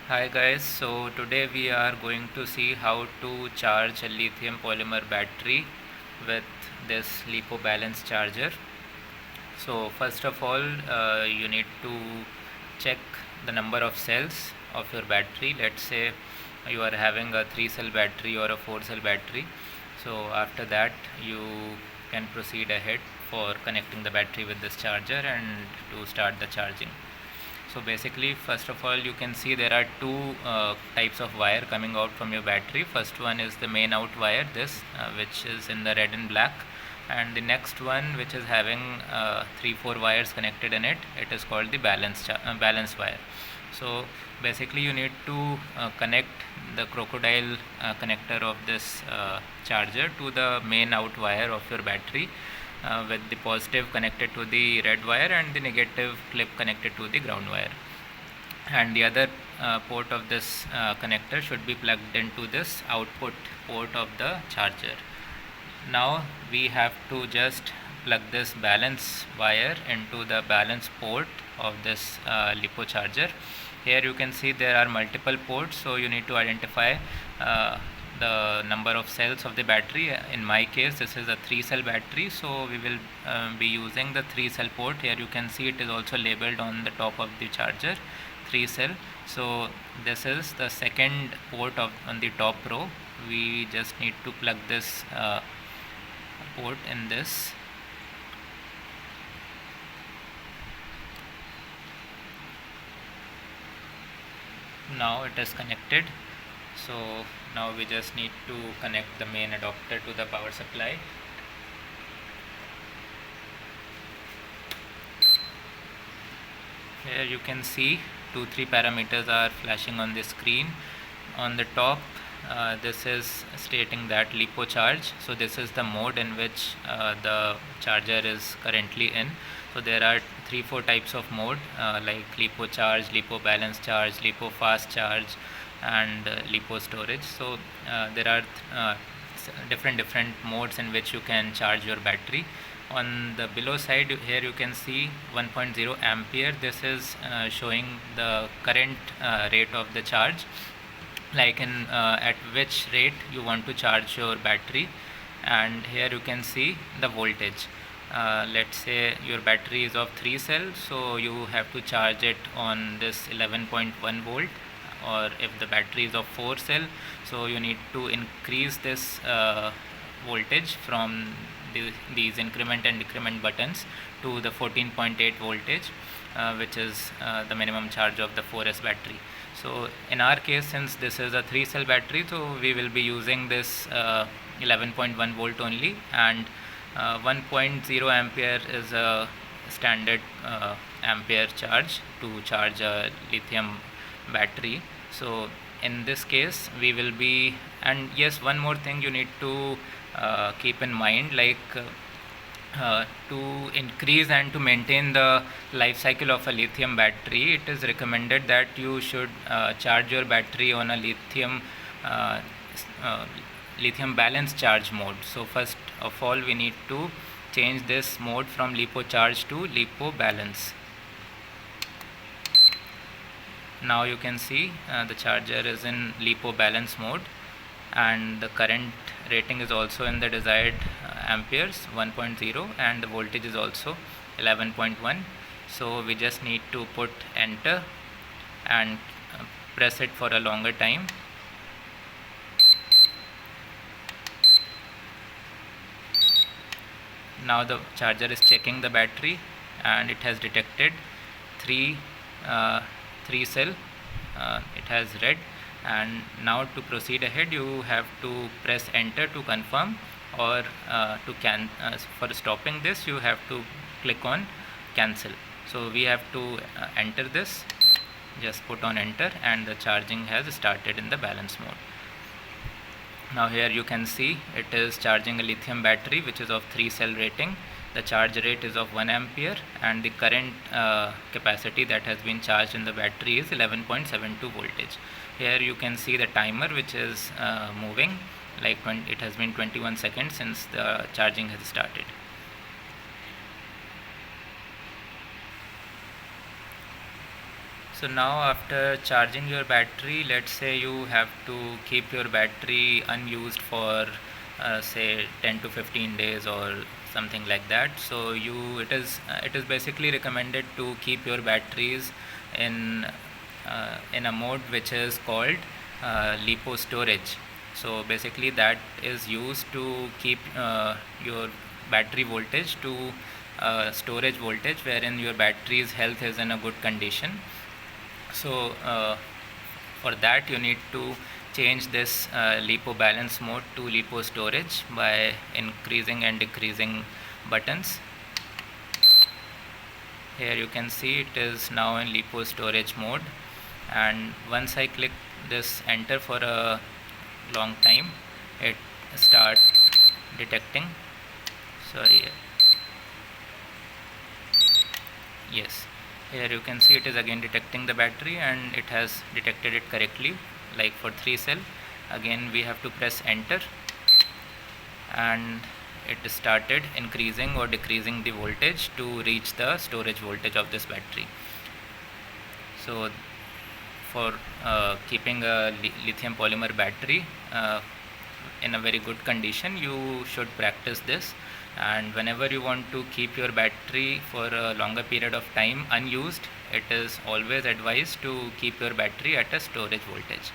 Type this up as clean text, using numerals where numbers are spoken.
Hi guys, so today we are going to see how to charge a lithium polymer battery with this LiPo balance charger. So first of all, you need to check the number of cells of your battery. Let's say you are having a 3 cell battery or a 4 cell battery. So after that you can proceed ahead for connecting the battery with this charger and to start the charging. So basically, first of all, you can see there are two types of wire coming out from your battery. First one is the main out wire, this which is in the red and black, and the next one, which is having 3-4 wires connected in it, it is called the balance wire. So basically you need to connect the crocodile connector of this charger to the main out wire of your battery, with the positive connected to the red wire and the negative clip connected to the ground wire, and the other port of this connector should be plugged into this output port of the charger. Now we have to just plug this balance wire into the balance port of this LiPo charger. Here you can see there are multiple ports, so you need to identify the number of cells of the battery. In my case, this is a 3 cell battery, so we will be using the 3 cell port. Here you can see it is also labeled on the top of the charger, 3 cell. So this is the second port on the top row. We just need to plug this port in this. Now it is connected. So now we just need to connect the main adapter to the power supply. Here you can see 2-3 parameters are flashing on the screen. On the top, this is stating that LiPo charge. So this is the mode in which the charger is currently in. So there are 3-4 types of mode, like LiPo charge, LiPo balance charge, LiPo fast charge, and LiPo storage. So there are different modes in which you can charge your battery. On the below side here you can see 1.0 ampere. This is showing the current rate of the charge, like in at which rate you want to charge your battery. And here you can see the voltage. Let's say your battery is of 3 cells, so you have to charge it on this 11.1 volt, or if the battery is of 4 cell, so you need to increase this voltage from these increment and decrement buttons to the 14.8 voltage, which is the minimum charge of the 4S battery. So in our case, since this is a 3 cell battery, so we will be using this 11.1 volt only, and 1.0 ampere is a standard ampere charge to charge a lithium battery. So in this case we will be, and yes, one more thing you need to keep in mind, like to increase and to maintain the life cycle of a lithium battery, it is recommended that you should charge your battery on a lithium balance charge mode. So first of all we need to change this mode from LiPo charge to LiPo balance. Now you can see the charger is in LiPo balance mode, and the current rating is also in the desired amperes, 1.0, and the voltage is also 11.1. So we just need to put enter and press it for a longer time. Now the charger is checking the battery, and it has detected 3 cell. It has red, and now to proceed ahead you have to press enter to confirm, or for stopping this you have to click on cancel. So we have to enter this, just put on enter, and the charging has started in the balance mode. Now here you can see it is charging a lithium battery which is of 3 cell rating. The charge rate is of 1 ampere, and the current capacity that has been charged in the battery is 11.72 voltage. Here you can see the timer which is moving, like it has been 21 seconds since the charging has started. So now after charging your battery, let's say you have to keep your battery unused for say 10 to 15 days or something like that. So it is basically recommended to keep your batteries in in a mode which is called LiPo storage. So basically that is used to keep your battery voltage to storage voltage wherein your battery's health is in a good condition. So for that you need to change this LiPo balance mode to LiPo storage by increasing and decreasing buttons. Here you can see it is now in LiPo storage mode, and once I click this enter for a long time, it start detecting, sorry, yes, here you can see it is again detecting the battery and it has detected it correctly, like for 3 cell. Again we have to press enter and it started increasing or decreasing the voltage to reach the storage voltage of this battery. So for keeping a lithium polymer battery in a very good condition, you should practice this, and whenever you want to keep your battery for a longer period of time unused, it is always advised to keep your battery at a storage voltage.